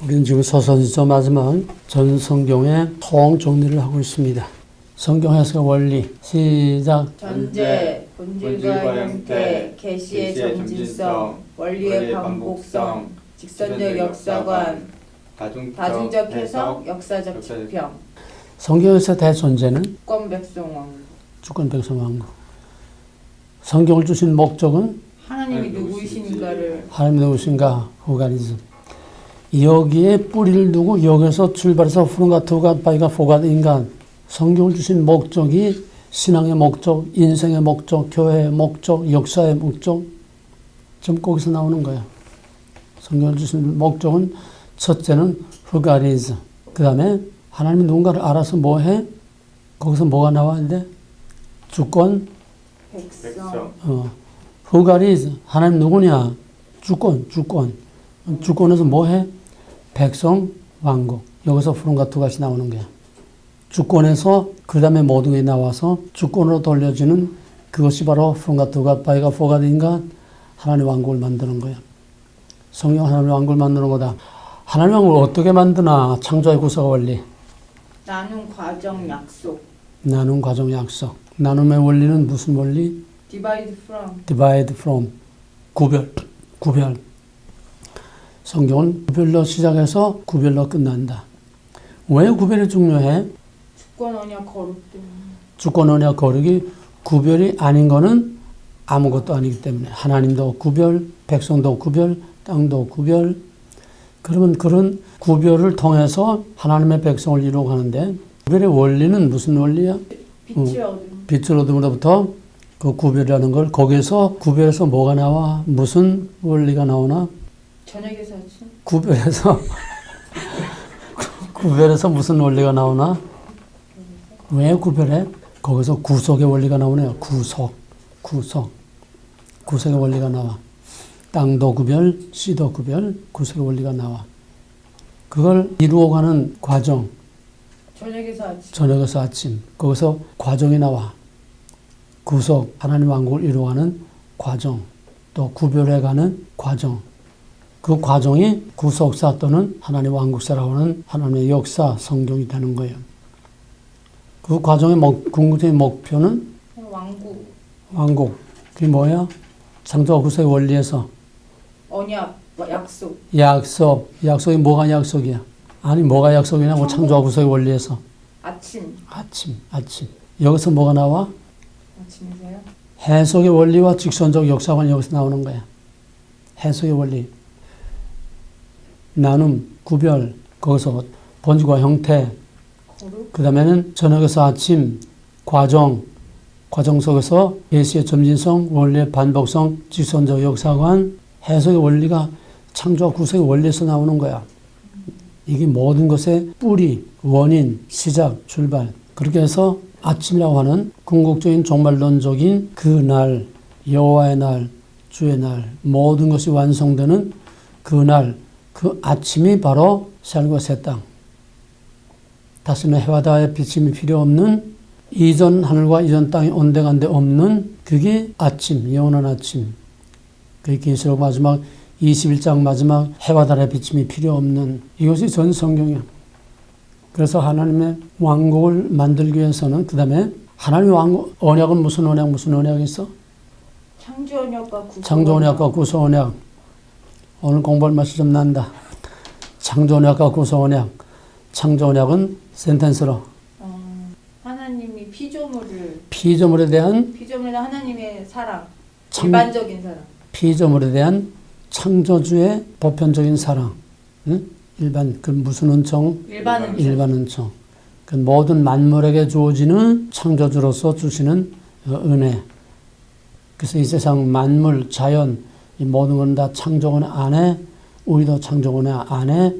우리는 지금 서선지서 마지막 전 성경의 통 정리를 하고 있습니다. 성경 해석 원리 시작. 전제, 본질과 형태, 계시의 점진성, 원리의 반복성, 직선적 역사관, 다중적 해석, 역사적 지평. 성경에서 대존재는 주권 백성 왕국. 주권 백성 왕국. 성경을 주신 목적은 하나님이 누구이신가를. 하나님이 누구신가 후가리즘. 여기에 뿌리를 두고 여기서 출발해서 후른가 투가 바이가 포가 인간. 성경을 주신 목적이 신앙의 목적, 인생의 목적, 교회의 목적, 역사의 목적. 좀 거기서 나오는 거야. 성경을 주신 목적은 첫째는 후가리즘. 그 다음에 하나님이 누군가를 알아서 뭐 해? 거기서 뭐가 나와야 돼? 주권, 백성. 후가리즘. 하나님 누구냐? 주권. 주권에서 뭐 해? 백성, 왕국. 여기서 후른가 투가시 나오는 거야. 주권에서 그 다음에 모든 게 나와서 주권으로 돌려지는 그것이 바로 후른가 투가 바이가 포가 인간 하나님의 왕국을 만드는 거야. 성령 하나님의 왕국을 만드는 거다. 하나님의 왕국을 어떻게 만드나? 창조의 구성 원리. 나눔 과정 약속. 나눔 과정 약속. 나눔의 원리는 무슨 원리? divide from. 구별. 성경은 구별로 시작해서 구별로 끝난다. 왜 구별이 중요해? 주권 언약 거룩 때문에. 주권 언약 거룩이 구별이 아닌 거는 아무것도 아니기 때문에 하나님도 구별, 백성도 구별, 땅도 구별. 그러면 그런 구별을 통해서 하나님의 백성을 이루어가는데 구별의 원리는 무슨 원리야? 빛의 어둠. 빛의 어둠으로부터 그 구별이라는 걸 거기에서 구별해서 뭐가 나와? 무슨 원리가 나오나? 저녁의 사치. 구별해서 무슨 원리가 나오나? 왜 구별해? 거기서 구속의 원리가 나오네요. 구속의 원리가 나와. 땅도 구별, 씨도 구별, 구속의 원리가 나와. 그걸 이루어가는 과정. 저녁에서 아침. 거기서 과정이 나와. 구속, 하나님 왕국을 이루어가는 과정. 또 구별해가는 과정. 그 과정이 구속사 또는 하나님 왕국사라고 하는 하나님의 역사, 성경이 되는 거예요. 그 과정의 궁극적인 목표는 왕국. 그게 뭐야? 창조와 구속의 원리에서 언약, 약속. 약속이 뭐가 약속이야? 아니 뭐가 약속이냐고 창조와 구속의 원리에서. 아침. 여기서 뭐가 나와? 아침이세요? 해석의 원리와 직선적 역사관이 여기서 나오는 거야. 해석의 원리. 나눔, 구별, 거기서 본질과 형태, 그 다음에는 저녁에서 아침, 과정 속에서 계시의 점진성, 원리의 반복성, 직선적 역사관, 해석의 원리가 창조와 구속의 원리에서 나오는 거야. 이게 모든 것의 뿌리, 원인, 시작, 출발. 그렇게 해서 아침이라고 하는 궁극적인 종말론적인 그 날, 여호와의 날, 주의 날, 모든 것이 완성되는 그 날, 그 아침이 바로 새하늘과 새 땅. 다시는 해와 달의 비침이 필요 없는 이전 하늘과 이전 땅이 온데간데 없는 그게 아침, 영원한 아침. 그게 계시록 마지막 21장 마지막 해와 달의 비침이 필요 없는 이것이 전 성경이야. 그래서 하나님의 왕국을 만들기 위해서는 그 다음에 하나님의 왕국, 언약은 무슨 언약이 있어? 창조 언약과 구속 언약. 오늘 공부할 맛이 좀 난다. 창조 언약과 구속 언약. 창조 언약은 센텐스로. 하나님이 피조물에 대한 하나님의 사랑. 일반적인 사랑. 피조물에 대한 창조주의 보편적인 사랑. 응? 그 무슨 은총? 일반 은총. 그 모든 만물에게 주어지는 창조주로서 주시는 은혜. 그래서 이 세상 만물, 자연, 이 모든 건 다 창조원 안에, 우리도 창조원 안에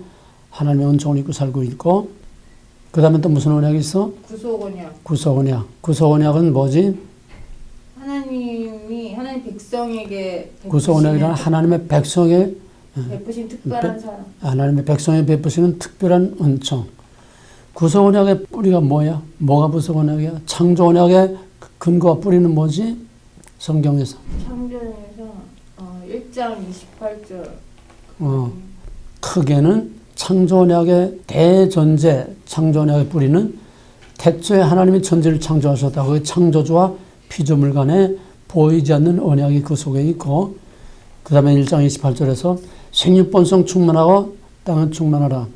하나님의 은총을 입고 살고 있고, 그 다음에 또 무슨 언약이 있어? 구속 언약은 뭐지? 하나님 백성에게 구속 언약이란 하나님의 백성에 베푸신 특별한 사랑. 하나님의 백성에 베푸시는 특별한 은총. 구속 언약의 뿌리가 뭐야? 뭐가 구속 언약이야? 창조 언약의 근거와 뿌리는 뭐지? 성경에서. 창조에서 1장 28절. 크게는 창조 언약의 대전제, 창조 언약의 뿌리는 태초에 하나님이 천지를 창조하셨다. 그 창조주와 피조물 간에 보이지 않는 언약이 그 속에 있고, 그 다음에 1장 28절에서 생육번성 충만하고 땅은 충만하라.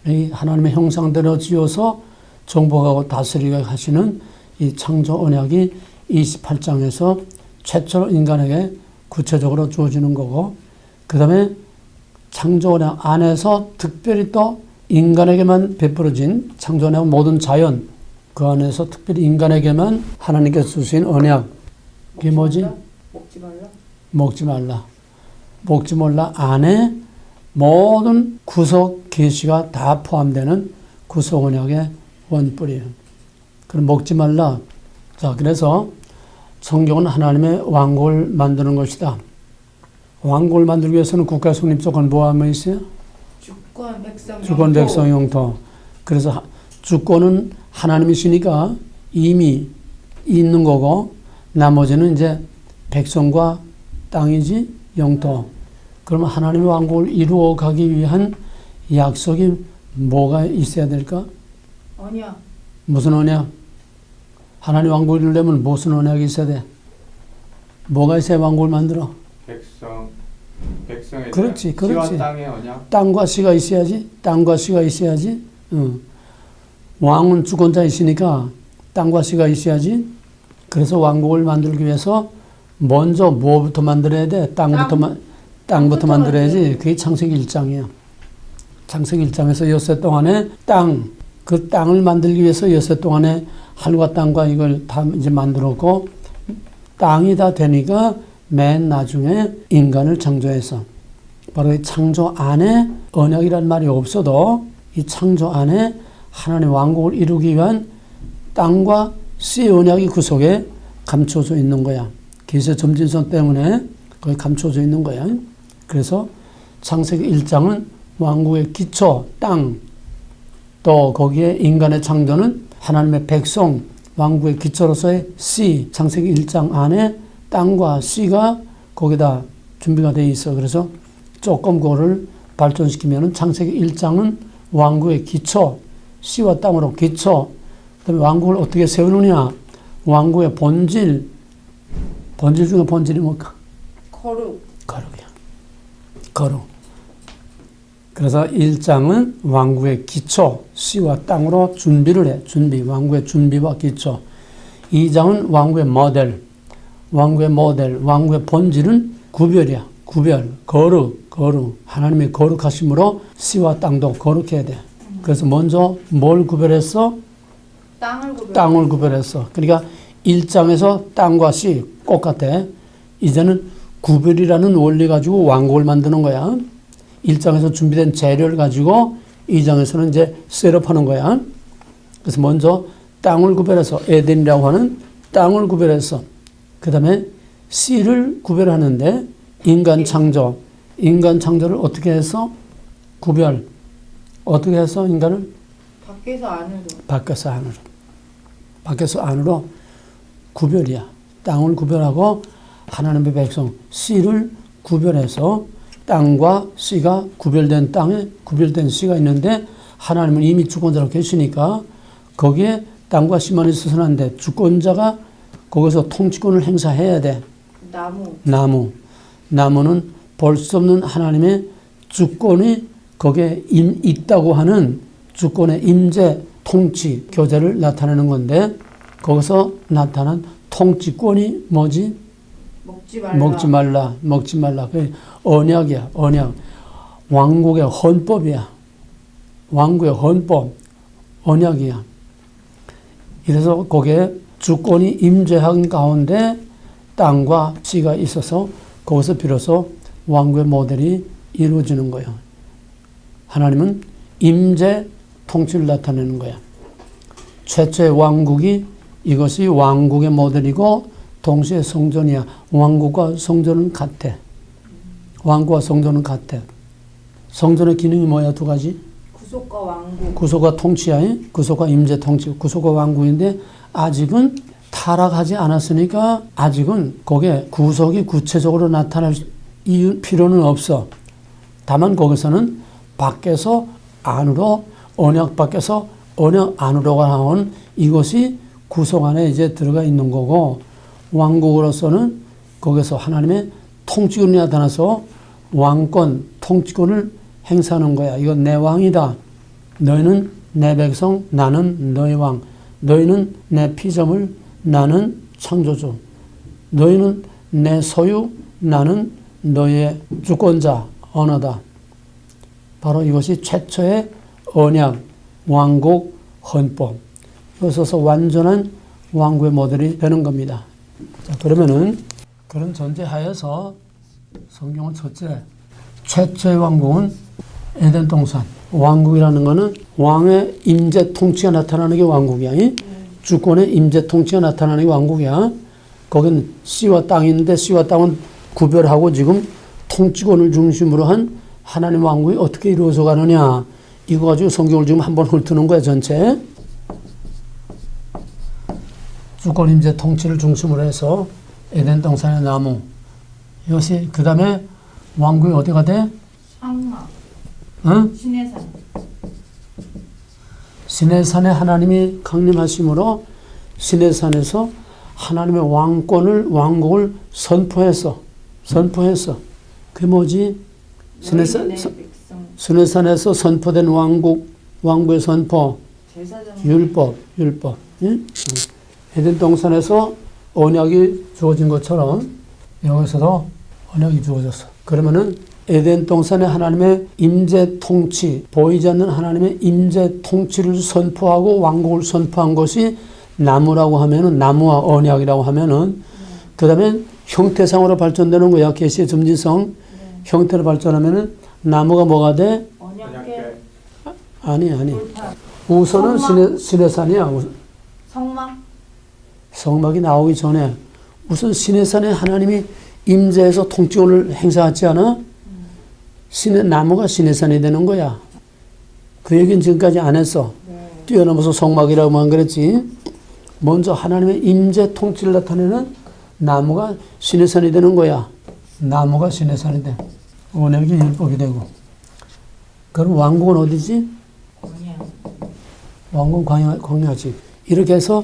이 하나님의 형상대로 지어서 정복하고 다스리게 하시는 이 창조 언약이 28장에서 최초로 인간에게 구체적으로 주어지는 거고, 그 다음에 창조 언약 안에서 특별히 또 인간에게만 베풀어진 창조 언약 모든 자연, 그 안에서 특별히 인간에게만 하나님께서 주신 언약, 그게 뭐지? 먹지 말라. 먹지 말라. 먹지 말라 안에 모든 구속 계시가 다 포함되는 구속 언약의 원뿔이에요. 그럼 먹지 말라. 자, 그래서 성경은 하나님의 왕국을 만드는 것이다. 왕국을 만들기 위해서는 국가 성립 조건 뭐 하면 있어요? 주권, 백성, 주권, 영토. 백성, 영토. 그래서 주권은 하나님이시니까 이미 있는 거고, 나머지는 이제 백성과 땅이지, 영토. 그러면 하나님의 왕국을 이루어 가기 위한 약속이 뭐가 있어야 될까? 언약. 무슨 언약? 하나님 왕국을 이루려면 무슨 언약이 있어야 돼? 뭐가 있어야 왕국을 만들어? 백성에 그렇지, 대한 그렇지. 씨와 땅의 언약. 땅과 씨가 있어야지. 땅과 씨가 있어야지. 왕은 주권자이시니까 땅과 씨가 있어야지. 그래서 왕국을 만들기 위해서 먼저 뭐부터 만들어야 돼? 땅부터 만들어야지. 그게 창세기 1장이야. 창세기 1장에서 엿새 동안에 그 땅을 만들기 위해서 엿새 동안에 하늘과 땅과 이걸 다 이제 만들었고, 땅이 다 되니까 맨 나중에 인간을 창조해서, 바로 이 창조 안에 언약이란 말이 없어도 이 창조 안에 하나님의 왕국을 이루기 위한 땅과 씨의 언약이 그 속에 감춰져 있는 거야. 계시의 점진성 때문에 거기 감춰져 있는 거야. 그래서 창세기 1장은 왕국의 기초, 땅, 또 거기에 인간의 창조는 하나님의 백성, 왕국의 기초로서의 씨, 창세기 1장 안에 땅과 씨가 거기다 준비가 되어 있어. 그래서 조금 그거를 발전시키면 창세기 1장은 왕국의 기초, 씨와 땅으로 기초, 그다음에 왕국을 어떻게 세우느냐, 왕국의 본질 중에 본질이 뭘까? 거룩이야. 거룩. 그래서 1장은 왕국의 기초, 씨와 땅으로 준비를 해. 왕국의 준비와 기초. 2장은 왕국의 모델, 왕국의 본질은 구별이야. 거룩. 하나님의 거룩하심으로 씨와 땅도 거룩해야 돼. 그래서 먼저 뭘 구별했어? 땅을 구별했어. 그러니까 1장에서 땅과 씨 똑같아. 이제는 구별이라는 원리 가지고 왕국을 만드는 거야. 1장에서 준비된 재료를 가지고 2장에서는 이제 셋업하는 거야. 그래서 먼저 땅을 구별해서 에덴이라고 하는 땅을 구별해서, 그 다음에 씨를 구별하는데 인간 창조를 어떻게 해서 구별, 어떻게 해서 인간을 밖에서 안으로 구별이야. 땅을 구별하고 하나님의 백성 씨를 구별해서 땅과 씨가 구별된 땅에 구별된 씨가 있는데, 하나님은 이미 주권자로 계시니까 거기에 땅과 씨만 있어서는 안 돼. 주권자가 거기서 통치권을 행사해야 돼. 나무는 볼 수 없는 하나님의 주권이 거기에 있다고 하는 주권의 임재, 통치, 교제를 나타내는 건데, 거기서 나타난 통치권이 뭐지? 먹지 말라. 그 언약이야. 왕국의 헌법이야. 언약이야. 이래서 거기에 주권이 임재한 가운데 땅과 씨가 있어서 거기서 비로소 왕국의 모델이 이루어지는 거예요. 하나님은 임재 통치를 나타내는 거야. 최초의 왕국이 이것이 왕국의 모델이고 동시에 성전이야. 왕국과 성전은 같아. 성전의 기능이 뭐야? 두 가지. 구속과 왕국. 구속과 통치야. 구속과 임재 통치. 구속과 왕국인데 아직은 타락하지 않았으니까 아직은 거기에 구속이 구체적으로 나타날 필요는 없어. 다만 거기서는 밖에서 안으로 언약 밖에서 언약 안으로 나온 이것이 구속 안에 이제 들어가 있는 거고 왕국으로서는 거기서 하나님의 통치권이 나타나서 왕권, 통치권을 행사하는 거야. 이건 내 왕이다. 너희는 내 백성, 나는 너희 왕. 너희는 내 피조물, 나는 창조주. 너희는 내 소유, 나는 너희의 주권자, 언어다. 바로 이것이 최초의 언약, 왕국, 헌법. 이것에서 완전한 왕국의 모델이 되는 겁니다. 자, 그러면은 그런 전제하에서 성경은 첫째, 최초의 왕국은 에덴 동산. 왕국이라는 것은 왕의 임재 통치가 나타나는 게 왕국이야. 주권의 임재 통치가 나타나는 게 왕국이야. 거긴 씨와 땅이 있는데 씨와 땅은 구별하고 지금 통치권을 중심으로 한 하나님 왕국이 어떻게 이루어져 가느냐. 이거 가지고 성경을 지금 한번 훑는 거야, 전체. 주권 임재 통치를 중심으로 해서 에덴 동산의 나무. 이것이 그 다음에 왕국이 어디가 돼? 상막. 응? 신해산. 시내산에 하나님이 강림하심으로 시내산에서 하나님의 왕국을 선포했어. 그게 뭐지? 시내산에서 선포된 왕국의 선포. 율법. 응? 에덴 동산에서 언약이 주어진 것처럼 여기서도 언약이 주어졌어. 그러면은 에덴 동산에 하나님의 임재 통치, 보이지 않는 하나님의 임재 통치를 선포하고 왕국을 선포한 것이 나무라고 하면은, 나무와 언약이라고 하면은, 그 다음에 형태상으로 발전되는 거야. 계시의 점진성. 형태로 발전하면은 나무가 뭐가 돼? 언약계. 아니. 우선은 시내산이야. 성막. 성막이 나오기 전에 우선 시내산에 하나님이 임재해서 통치권을 행사하지 않아? 나무가 시내산이 되는 거야. 그 얘기는 지금까지 안 했어. 뛰어넘어서 성막이라고만 그랬지. 먼저 하나님의 임재 통치를 나타내는 나무가 시내산이 되는 거야. 나무가 시내산이 돼. 언약이 율법이 되고. 그럼 왕국은 어디지? 왕국은 광야지. 이렇게 해서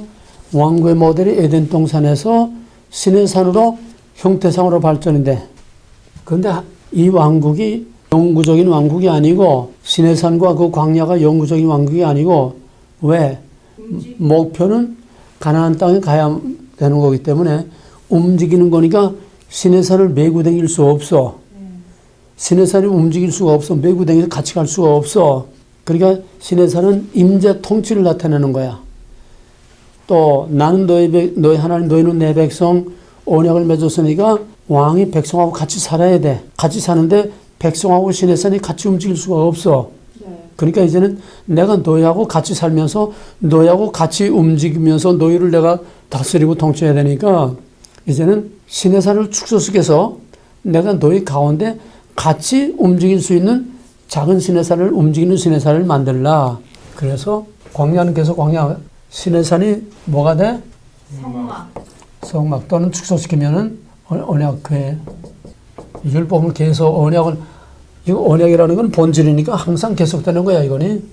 왕국의 모델이 에덴 동산에서 시내산으로 형태상으로 발전이 돼. 그런데 이 왕국이 영구적인 왕국이 아니고 시내산과 그 광야가 영구적인 왕국이 아니고 왜? 목표는 가나안 땅에 가야 되는 거기 때문에 움직이는 거니까 시내산을 메고 다닐 수 없어. 시내산이 움직일 수가 없어. 메고 다니면서 같이 갈 수가 없어. 그러니까 시내산은 임재 통치를 나타내는 거야. 또 나는 너희 하나님, 너희는 내 백성, 언약을 맺었으니까 왕이 백성하고 같이 살아야 돼. 같이 사는데 백성하고 시내산이 같이 움직일 수가 없어. 그러니까 이제는 내가 너희하고 같이 살면서 너희하고 같이 움직이면서 너희를 내가 다스리고 통치해야 되니까 이제는 시내산을 축소시켜서 내가 너희 가운데 같이 움직일 수 있는 작은 시내산을 움직이는 시내산을 만들라. 그래서 광야는 계속 광야. 시내산이 뭐가 돼? 성막 또는 축소시키면은 언약회. 율법을 계속 이거 언약이라는 건 본질이니까 항상 계속되는 거야, 이거니.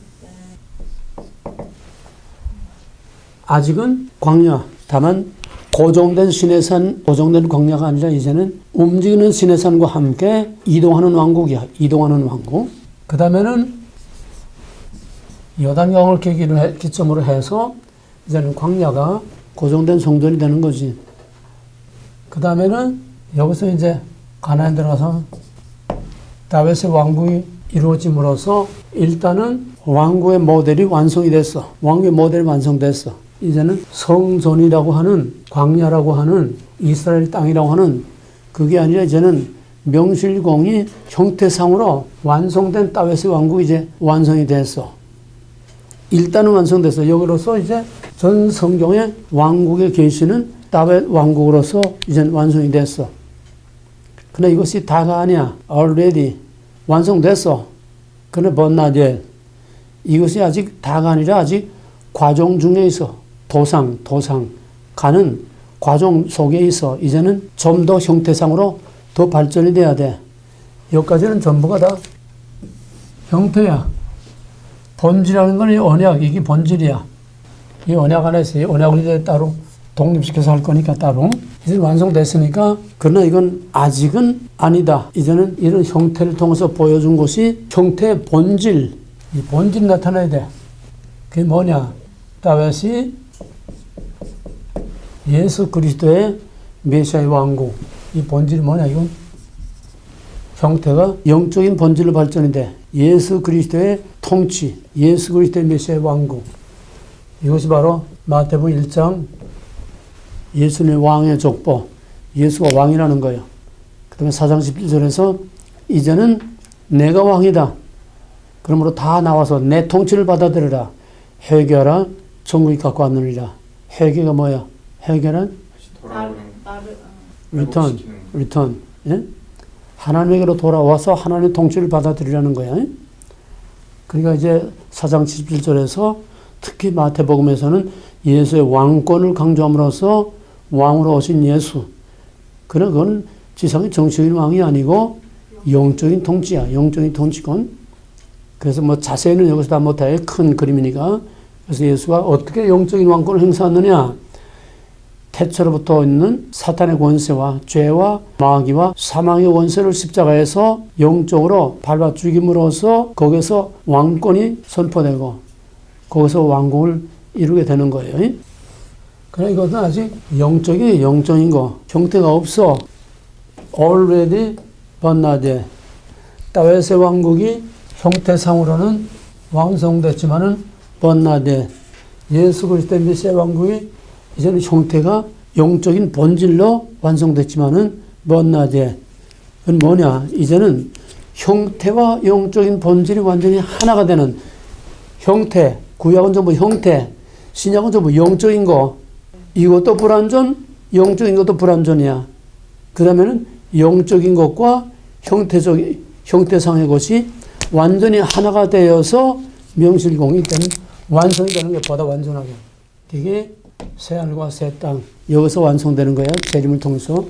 아직은 광야. 다만 고정된 시내산, 고정된 광야가 아니라 이제는 움직이는 시내산과 함께 이동하는 왕국이야. 이동하는 왕국. 그 다음에는 요단강을 기점으로 해서 이제는 광야가 고정된 성전이 되는 거지. 그 다음에는 여기서 이제 가나안 들어가서 다윗의 왕국이 이루어짐으로써 일단은 왕국의 모델이 완성이 됐어. 왕국의 모델이 완성됐어. 이제는 성전이라고 하는 광야라고 하는 이스라엘 땅이라고 하는 그게 아니라 이제는 명실공히 형태상으로 완성된 다윗의 왕국이 이제 완성이 됐어. 일단은 완성됐어. 여기로서 이제 전 성경의 왕국의 계시는 다윗 왕국으로서 이제 완성이 됐어. 근데 이것이 다가 아니야. already 완성됐어. 그런데 but not yet. 이것이 아직 다가 아니라 아직 과정 중에 있어. 도상 가는 과정 속에 있어. 이제는 좀 더 형태상으로 더 발전이 돼야 돼. 여기까지는 전부가 다 형태야. 본질이라는 건 이 언약, 이게 본질이야. 이 언약 안에서 이 언약을 이제 따로 독립시켜서 할 거니까 따로. 이제 완성됐으니까, 그러나 이건 아직은 아니다. 이제는 이런 형태를 통해서 보여준 것이 형태의 본질, 이 본질이 나타나야 돼. 그게 뭐냐? 다윗이 예수 그리스도의 메시아의 왕국. 이 본질이 뭐냐? 이건 형태가 영적인 본질로 발전이 돼. 예수 그리스도의 통치, 예수 그리스도의 메시아의 왕국. 이것이 바로 마태복음 1장 예수님의 왕의 족보, 예수가 왕이라는 거예요. 그 다음에 4장 17절에서 이제는 내가 왕이다. 그러므로 다 나와서 내 통치를 받아들여라. 회개하라. 천국이 갖고 왔느니라. 회개가 뭐야? 회개는 return. 예? 하나님에게로 돌아와서 하나님의 통치를 받아들이라는 거야. 예? 그러니까 이제 4장 17절에서 특히 마태복음에서는 예수의 왕권을 강조함으로써 왕으로 오신 예수. 그러나 그건 지상의 정치적인 왕이 아니고 영적인 통치야. 영적인 통치권. 그래서 뭐 자세히는 여기서 다 못해. 큰 그림이니까. 그래서 예수가 어떻게 영적인 왕권을 행사하느냐. 태초로부터 있는 사탄의 권세와 죄와 마귀와 사망의 원세를 십자가에서 영적으로 밟아 죽임으로써 거기서 왕권이 선포되고 거기서 왕국을 이루게 되는 거예요. 그러나 이것은 아직 영적인 거. 형태가 없어. already but not yet. 다윗의 왕국이 형태상으로는 완성됐지만은 but not yet. 예수 그리스도의 메시아 왕국이 이제는 형태가 영적인 본질로 완성됐지만은 but not yet. 그건 뭐냐? 이제는 형태와 영적인 본질이 완전히 하나가 되는 형태. 구약은 전부 형태, 신약은 전부 영적인 거. 이것도 불완전, 영적인 것도 불완전이야. 그 다음에는 영적인 것과 형태상의 것이 완전히 하나가 되어서 명실공히 되는, 완성이 되는 게 보다 완전하게. 이게 새하늘과 새 땅. 여기서 완성되는 거야. 재림을 통해서.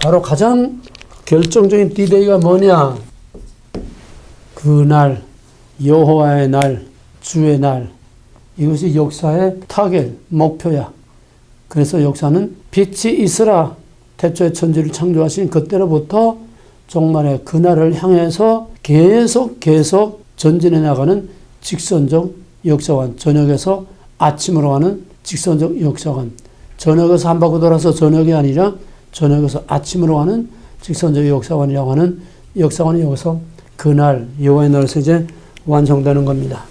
바로 가장 결정적인 디데이가 뭐냐? 그날, 여호와의 날, 주의 날. 이것이 역사의 타겟, 목표야. 그래서 역사는 빛이 있으라. 태초에 천지를 창조하신 그때로부터 종말의 그날을 향해서 계속 전진해 나가는 직선적 역사관. 저녁에서 아침으로 가는 직선적 역사관. 저녁에서 한 바퀴 돌아서 저녁이 아니라 저녁에서 아침으로 가는 직선적 역사관이라고 하는 역사관이 여기서 그날, 여호와의 날에서 이제 완성되는 겁니다.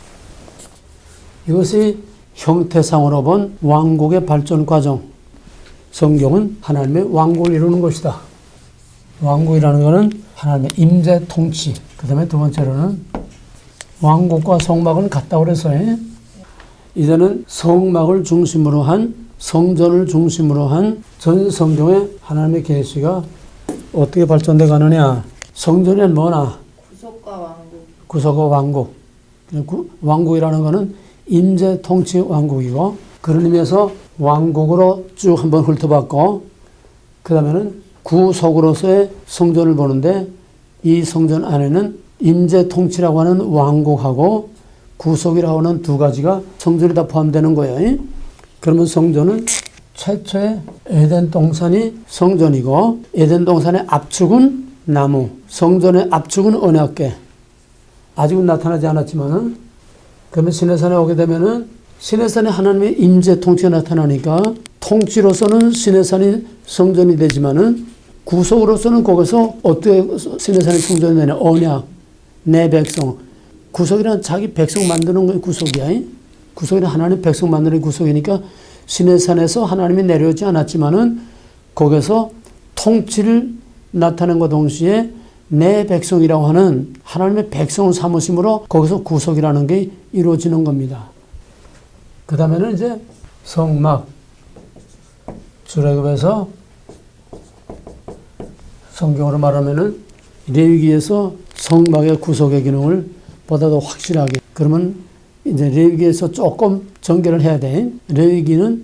이것이 형태상으로 본 왕국의 발전 과정. 성경은 하나님의 왕국을 이루는 것이다. 왕국이라는 것은 하나님의 임재 통치. 그 다음에 두 번째로는 왕국과 성막은 같다고 그래서 이제는 성막을 중심으로 한, 성전을 중심으로 한 전 성경의 하나님의 계시가 어떻게 발전돼 가느냐. 성전에는 뭐나? 구속과 왕국. 왕국이라는 것은 임재 통치 왕국이고, 그런 의미에서 왕국으로 쭉 한번 훑어봤고, 그 다음에는 구속으로서의 성전을 보는데, 이 성전 안에는 임재 통치라고 하는 왕국하고 구속이라고 하는 두 가지가 성전에 다 포함되는 거예요. 그러면 성전은 최초의 에덴 동산이 성전이고, 에덴 동산의 압축은 나무, 성전의 압축은 언약궤. 아직은 나타나지 않았지만은, 그러면 시내산에 오게 되면은 시내산에 하나님의 임재 통치가 나타나니까 통치로서는 시내산이 성전이 되지만은 구속으로서는 거기서 어떻게 시내산이 성전이 되냐. 언약, 내 백성. 구속이란 자기 백성 만드는 게 구속이야. 구속이란 하나님 백성 만드는 게 구속이니까 시내산에서 하나님이 내려오지 않았지만은 거기서 통치를 나타낸과 동시에 내 백성이라고 하는 하나님의 백성을 삼으심으로 거기서 구속이라는 게 이루어지는 겁니다. 그 다음에는 이제 성막. 출애굽에서 성경으로 말하면은 레위기에서 성막의 구속의 기능을 보다 더 확실하게. 그러면 이제 레위기에서 조금 전개를 해야 돼. 레위기는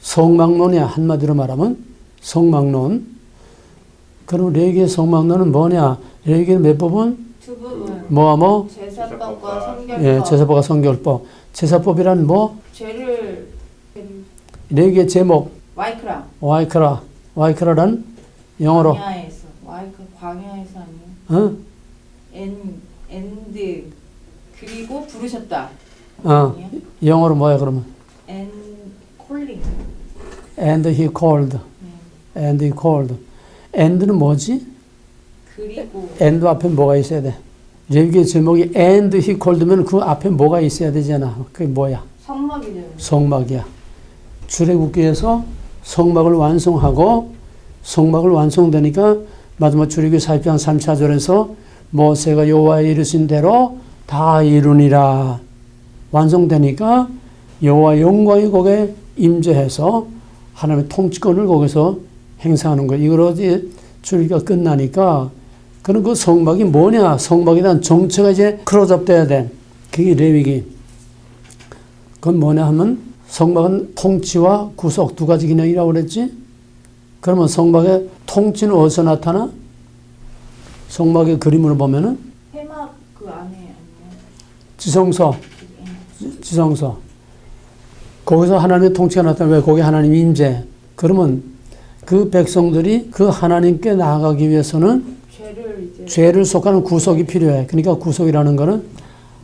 성막론이야. 한마디로 말하면 성막론. 그럼 레위기의 성막론은 뭐냐? 레위기는 몇 부분? 두 부분. 뭐뭐? 제사법과 성결법. 예, 제사법과 성결법. 제사법이란 뭐? 죄를 레위기의 제목 와이크라. 와이크라란 영어로 광야에서 광야에서 어? 아니에요. 엔드 그리고 부르셨다. 아니에요? 영어로 뭐야 그러면? 엔 콜링. And he called. And he called. and는 뭐지? 그리고 and 앞에 뭐가 있어야 돼? 레위기의 제목이 and he called면 그 앞에 뭐가 있어야 되잖아. 그게 뭐야? 성막이죠. 성막이야. 출애굽기에서 성막을 완성하고 성막을 완성되니까 마지막 출애굽기 40장 3차절에서 모세가 여호와의 이르신 대로 다 이루니라. 완성되니까 여호와 영광이 거기에 임재해서 하나님의 통치권을 거기서 행사하는 거예요. 이거로 이제 출애굽기가 끝나니까 그럼 그 성막이 뭐냐? 성막에 대한 정체가 이제 클로즈업 돼야 돼. 그게 레위기. 그건 뭐냐 하면 성막은 통치와 구속 두 가지 기능이라고 그랬지? 그러면 성막의 통치는 어디서 나타나? 성막의 그림으로 보면은 해막 그 안에 아니에요. 지성소. 거기서 하나님의 통치가 나타나. 왜? 거기 하나님 임재. 그러면 그 백성들이 그 하나님께 나아가기 위해서는 죄를 속하는 구속이 필요해. 그러니까 구속이라는 거는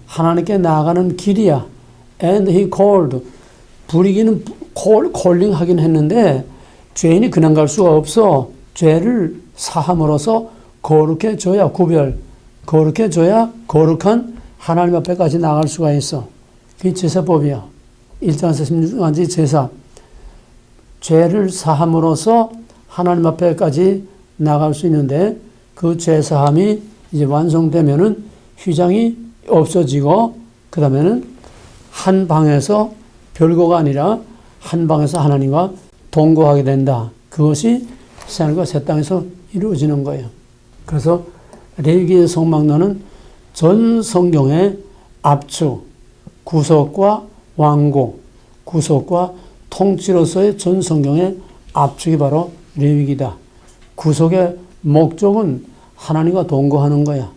하나님께 나아가는 길이야. And he called. 부리기는 콜링 하긴 했는데 죄인이 그냥 갈 수가 없어. 죄를 사함으로써 거룩해져야 거룩해져야 거룩한 하나님 앞에까지 나갈 수가 있어. 그게 제사법이야. 1장에서 16장까지 제사. 죄를 사함으로써 하나님 앞에까지 나갈 수 있는데 그 죄사함이 이제 완성되면은 휘장이 없어지고 그 다음에는 한 방에서 별거가 아니라 한 방에서 하나님과 동거하게 된다. 그것이 새하늘과 새 땅에서 이루어지는 거예요. 그래서 레위기의 성막론은 전 성경의 압축, 구속과 완고, 구속과 통치로서의 전 성경의 압축이 바로 레위기다. 구속의 목적은 하나님과 동거하는 거야.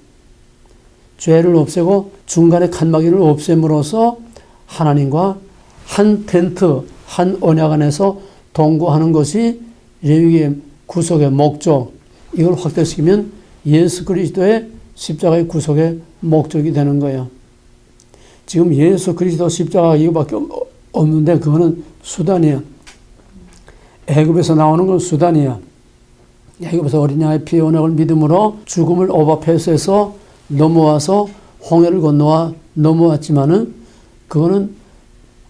죄를 없애고 중간에 칸막이를 없앰으로써 하나님과 한 텐트, 한 언약 안에서 동거하는 것이 레위기의 구속의 목적. 이걸 확대시키면 예수 그리스도의 십자가의 구속의 목적이 되는 거예요. 지금 예수 그리스도 십자가 이거밖에 없는데 그거는 수단이야. 애굽에서 나오는 건 수단이야. 애굽에서 어린 양의 피의 언약을 믿음으로 죽음을 오버패스해서 넘어와서 홍해를 건너와 넘어왔지만은 그거는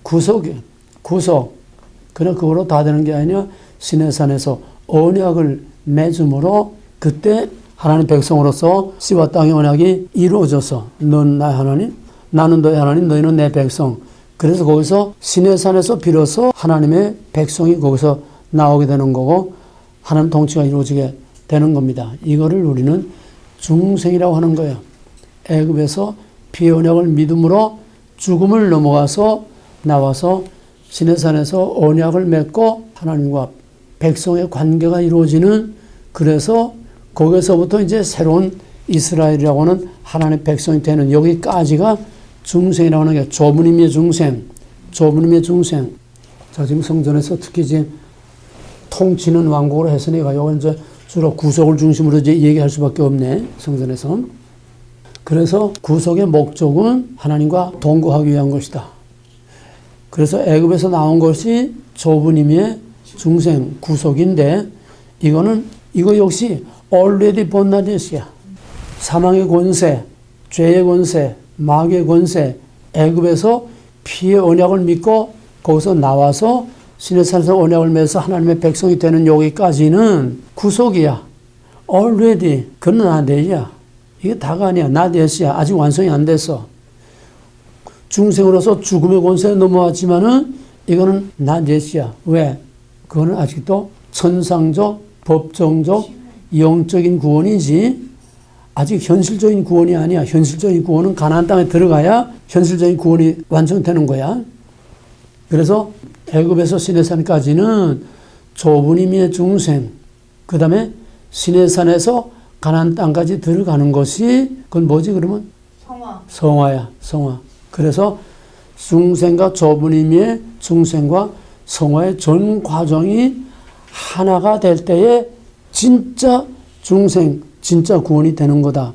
구속이야. 구속. 그러나 그거로 다 되는 게 아니라 시내산에서 언약을 맺음으로 그때 하나님 백성으로서 씨와 땅의 언약이 이루어져서 넌 나의 하나님, 나는 너의 하나님, 너희는 내 백성. 그래서 거기서 시내산에서 비로소 하나님의 백성이 거기서 나오게 되는 거고 하나님 통치가 이루어지게 되는 겁니다. 이거를 우리는 중생이라고 하는 거예요. 애굽에서 피의 언약을 믿음으로 죽음을 넘어가서 나와서 시내산에서 언약을 맺고 하나님과 백성의 관계가 이루어지는 그래서 거기서부터 이제 새로운 이스라엘이라고 하는 하나님의 백성이 되는 여기까지가 중생이라고 하는 게 좁은 의미의 중생, 좁은 의미의 중생. 자, 지금 성전에서 특히 이제 통치는 왕국으로 했으니까 이건 이제 주로 구속을 중심으로 이제 얘기할 수밖에 없네, 성전에서. 그래서 구속의 목적은 하나님과 동거하기 위한 것이다. 그래서 애굽에서 나온 것이 좁은 의미의 중생, 구속인데 이거 역시 already 본나데스야. 사망의 권세, 죄의 권세, 마귀의 권세, 애굽에서 피의 언약을 믿고 거기서 나와서 시내산에서 언약을 맺어서 하나님의 백성이 되는 여기까지는 구속이야. already. 그건 나데스야. 이게 다가 아니야. 나데스야. 아직 완성이 안 됐어. 중생으로서 죽음의 권세에 넘어왔지만은 이거는 나데스야. 왜? 그거는 아직도 천상적, 법정적, 영적인 구원이지 아직 현실적인 구원이 아니야. 현실적인 구원은 가나안 땅에 들어가야 현실적인 구원이 완성되는 거야. 그래서 애굽에서 시내산까지는 좁은 의미의 중생, 그 다음에 시내산에서 가나안 땅까지 들어가는 것이 그건 뭐지 그러면? 성화. 성화야, 성화. 그래서 중생과 좁은의미의 중생과 성화의 전 과정이 하나가 될 때에 진짜 중생, 진짜 구원이 되는 거다.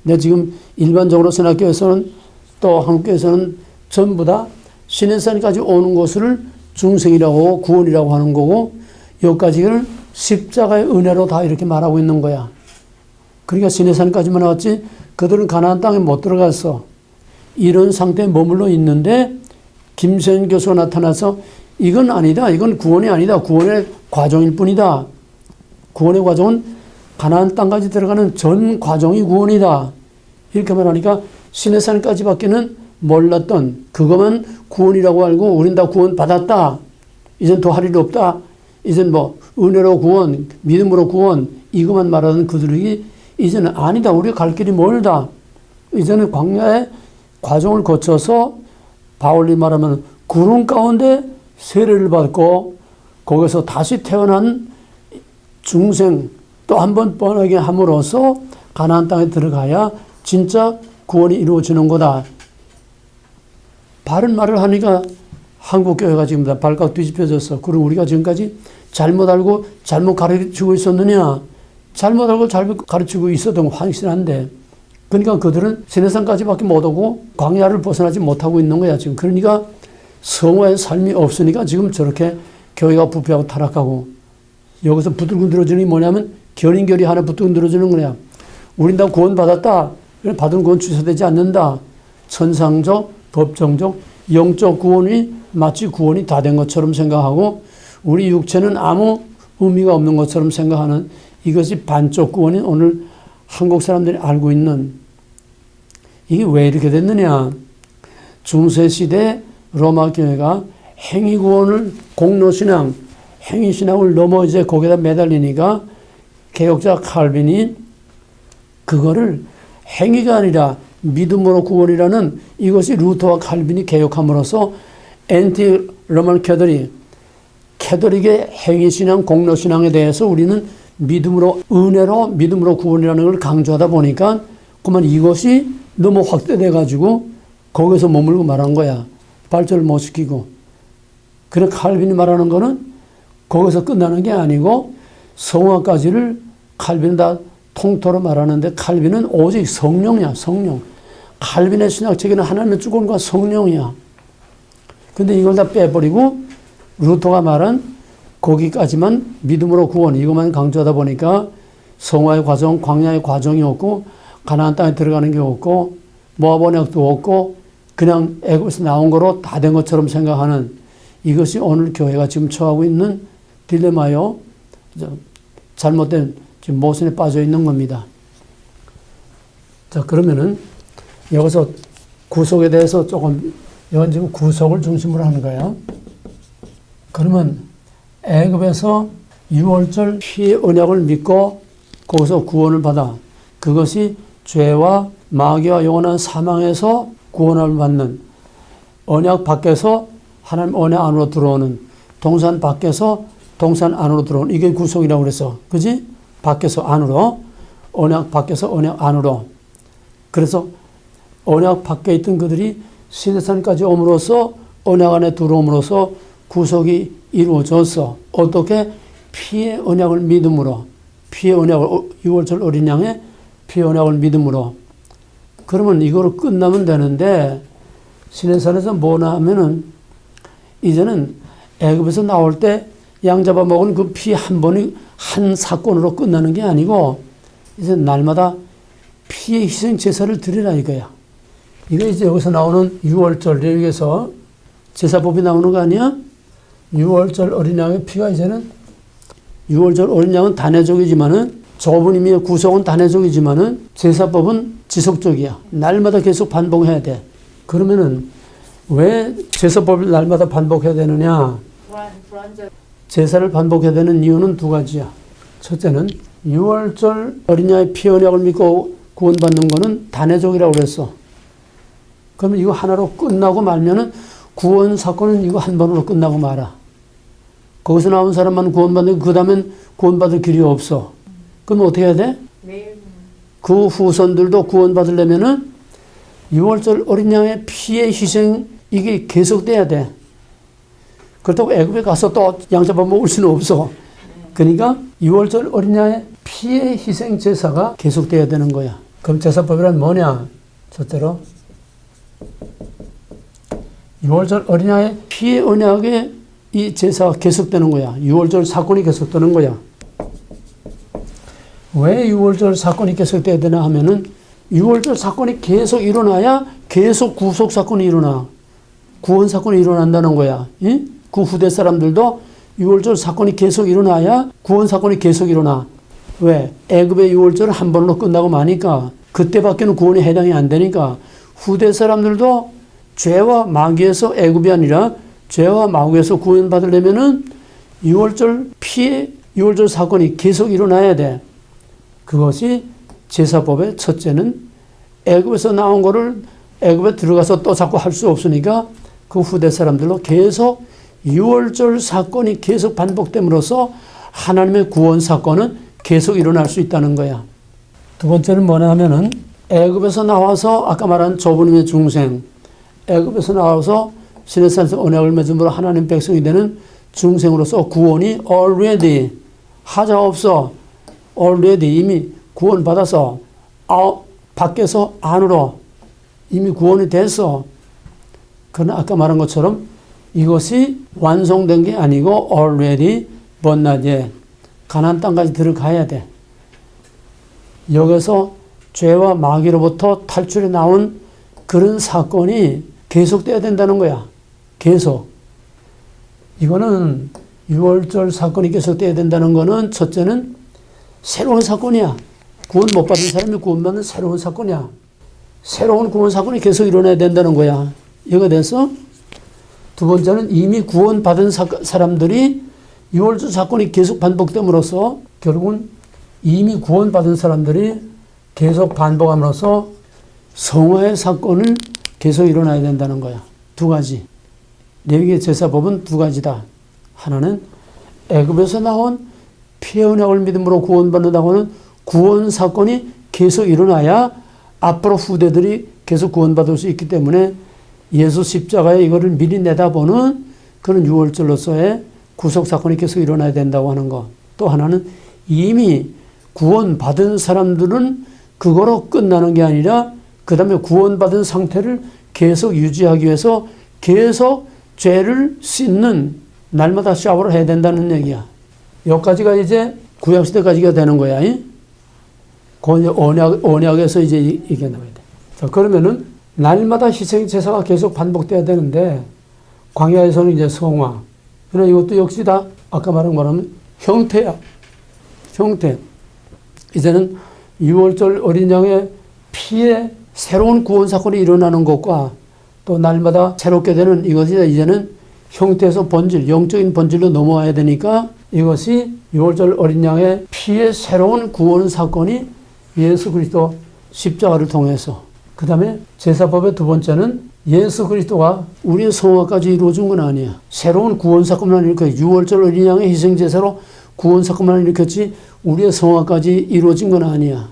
근데 지금 일반적으로 선악교에서는 또 한국교에서는 전부 다 시내산까지 오는 것을 중생이라고 하고 구원이라고 하는 거고 여기까지를 십자가의 은혜로 다 이렇게 말하고 있는 거야. 그러니까 시내산까지만 나왔지 그들은 가나안 땅에 못 들어갔어. 이런 상태에 머물러 있는데 김세현 교수가 나타나서 이건 아니다. 이건 구원이 아니다. 구원의 과정일 뿐이다. 구원의 과정은 가나안 땅까지 들어가는 전 과정이 구원이다. 이렇게 말하니까 시내산까지밖에는 몰랐던 그것만 구원이라고 알고 우린 다 구원 받았다. 이젠 더 할 일 없다. 이젠 뭐 은혜로 구원, 믿음으로 구원 이것만 말하는 그들이 이제는 아니다. 우리가 갈 길이 멀다. 이제는 광야의 과정을 거쳐서 바울이 말하면 구름 가운데 세례를 받고 거기서 다시 태어난 중생 또 한 번 뻔하게 함으로써 가나안 땅에 들어가야 진짜 구원이 이루어지는 거다. 바른 말을 하니까 한국 교회가 지금 다 발칵 뒤집혀졌어. 그리고 우리가 지금까지 잘못 알고 잘못 가르치고 있었느냐? 잘못 알고 잘못 가르치고 있었던 건 확실한데 그러니까 그들은 시내산까지밖에 못 오고 광야를 벗어나지 못하고 있는 거야 지금. 그러니까 성화의 삶이 없으니까 지금 저렇게 교회가 부패하고 타락하고 여기서 부들부들어지는 게 뭐냐면 견인결이 하나 부들부들어지는 거야. 우린 다 구원받았다. 받은 구원 취소되지 않는다. 천상적, 법정적, 영적 구원이 마치 구원이 다 된 것처럼 생각하고 우리 육체는 아무 의미가 없는 것처럼 생각하는 이것이 반쪽 구원이 오늘 한국 사람들이 알고 있는 이게 왜 이렇게 됐느냐. 중세시대 로마 교회가 행위구원을 공로신앙, 행위신앙을 넘어 이제 거기다 매달리니까 개혁자 칼빈이 그거를 행위가 아니라 믿음으로 구원이라는 이것이 루터와 칼빈이 개혁함으로써 엔티 로만 캐더릭의 행위신앙, 공로신앙에 대해서 우리는 믿음으로 은혜로 믿음으로 구원이라는 걸 강조하다 보니까 그만 이것이 너무 확대돼 가지고 거기서 머물고 말한 거야. 발전을 못 시키고. 그래 칼빈이 말하는 거는 거기서 끝나는 게 아니고 성화까지를 칼빈은 다 통틀어 말하는데 칼빈은 오직 성령이야. 성령. 칼빈의 신학체계는 하나님의 주권과 성령이야. 근데 이걸 다 빼버리고 루터가 말한 거기까지만 믿음으로 구원 이것만 강조하다 보니까 성화의 과정, 광야의 과정이 없고 가나안 땅에 들어가는 게 없고 모압 언약도 없고 그냥 애굽에서 나온 거로 다 된 것처럼 생각하는 이것이 오늘 교회가 지금 처하고 있는 딜레마요. 잘못된 지금 모순에 빠져 있는 겁니다. 자, 그러면은 여기서 구속에 대해서 조금 이건 지금 구속을 중심으로 하는 거예요. 그러면 애굽에서 유월절 피의 언약을 믿고 거기서 구원을 받아 그것이 죄와 마귀와 영원한 사망에서 구원을 받는 언약 밖에서 하나님 언약 안으로 들어오는 동산 밖에서 동산 안으로 들어오는 이게 구속이라고 그랬어. 그지? 밖에서 안으로 언약 밖에서 언약 안으로. 그래서 언약 밖에 있던 그들이 시내산까지 옴으로써 언약 안에 들어옴으로써 구속이 이루어졌어. 어떻게? 피의 언약을 믿음으로. 피의 언약을 6월절 어린 양의 피의 언약을 믿음으로. 그러면 이거로 끝나면 되는데 시내산에서 뭐나 하면은 이제는 애굽에서 나올 때 양 잡아먹은 그 피 한 번이 한 사건으로 끝나는 게 아니고 이제 날마다 피의 희생 제사를 드리라 이거야. 이거 이제 여기서 나오는 6월절 레위기에서 제사법이 나오는 거 아니야? 6월절 어린 양의 피가 이제는 6월절 어린 양은 단회적이지만은 좁은 의미의 구속은 단회적이지만은 제사법은 지속적이야. 날마다 계속 반복해야 돼. 그러면은 왜 제사법을 날마다 반복해야 되느냐? 불완전. 제사를 반복해야 되는 이유는 두 가지야. 첫째는 6월절 어린 양의 피 언약을 믿고 구원받는 거는 단회적이라고 그랬어. 그러면 이거 하나로 끝나고 말면은 구원 사건은 이거 한 번으로 끝나고 말아. 거기서 나온 사람만 구원받는 그 다음엔 구원받을 길이 없어. 그럼 어떻게 해야 돼? 그 후손들도 구원받으려면은 6월절 어린 양의 피의 희생 이게 계속돼야 돼. 그렇다고 애굽에 가서 또 양 잡아 먹을 수는 없어. 그러니까 6월절 어린 양의 피의 희생 제사가 계속돼야 되는 거야. 그럼 제사법이란 뭐냐? 첫째로 6월절 어린 양의 피의 언약의 이 제사가 계속되는 거야. 6월절 사건이 계속되는 거야. 왜 6월절 사건이 계속돼야 되나 하면은 6월절 사건이 계속 일어나야 계속 구속 사건이 일어나. 구원 사건이 일어난다는 거야. 예? 그 후대 사람들도 6월절 사건이 계속 일어나야 구원 사건이 계속 일어나. 왜? 애굽의 6월절은 한 번으로 끝나고 마니까 그때밖에는 구원이 해당이 안 되니까 후대 사람들도 죄와 마귀에서 애굽이 아니라 죄와 마귀에서 구원받으려면은 6월절 피해 6월절 사건이 계속 일어나야 돼. 그것이 제사법의 첫째는 애굽에서 나온 거를 애굽에 들어가서 또 자꾸 할 수 없으니까 그 후대 사람들로 계속 6월절 사건이 계속 반복됨으로써 하나님의 구원 사건은 계속 일어날 수 있다는 거야. 두 번째는 뭐냐 하면은 애굽에서 나와서 아까 말한 조부님의 중생, 애굽에서 나와서 시내산에서 언약을 맺음으로 하나님 백성이 되는 중생으로서 구원이 already 하자 없어 already 이미 구원받아서 밖에서 안으로 이미 구원이 됐어. 그러나 아까 말한 것처럼 이것이 완성된 게 아니고 already but not yet 가나안 땅까지 들어가야 돼. 여기서 죄와 마귀로부터 탈출해 나온 그런 사건이 계속돼야 된다는 거야. 계속. 이거는 6월절 사건이 계속돼야 된다는 거는 첫째는 새로운 사건이야. 구원 못 받은 사람이 구원받는 새로운 사건이야. 새로운 구원 사건이 계속 일어나야 된다는 거야. 이거 됐어? 두 번째는 이미 구원받은 사람들이 6월절 사건이 계속 반복됨으로써 결국은 이미 구원받은 사람들이 계속 반복함으로써 성화의 사건을 계속 일어나야 된다는 거야. 두 가지. 레위기 제사법은 두 가지다. 하나는 애굽에서 나온 피의 언약을 믿음으로 구원받는다고 하는 구원 사건이 계속 일어나야 앞으로 후대들이 계속 구원받을 수 있기 때문에 예수 십자가에 이거를 미리 내다보는 그런 6월절로서의 구속 사건이 계속 일어나야 된다고 하는 것. 또 하나는 이미 구원받은 사람들은 그거로 끝나는 게 아니라 그 다음에 구원받은 상태를 계속 유지하기 위해서 계속 죄를 씻는 날마다 샤워를 해야 된다는 얘기야. 여기까지가 이제 구약시대까지가 되는 거야. 언약에서 이제 이게 나와야 돼. 자, 그러면은 날마다 희생 제사가 계속 반복돼야 되는데 광야에서는 이제 성화. 그러나 이것도 역시 다 아까 말한 거라면 형태야. 형태. 이제는 6월절 어린 양의 피에 새로운 구원 사건이 일어나는 것과 또 날마다 새롭게 되는 이것이 이제는 형태에서 본질, 영적인 본질로 넘어와야 되니까 이것이 6월절 어린 양의 피의 새로운 구원 사건이 예수 그리스도 십자가를 통해서 그 다음에 제사법의 두 번째는 예수 그리스도가 우리의 성화까지 이루어진 건 아니야. 새로운 구원 사건만 일으켜 6월절 어린 양의 희생 제사로 구원 사건만 일으켰지 우리의 성화까지 이루어진 건 아니야.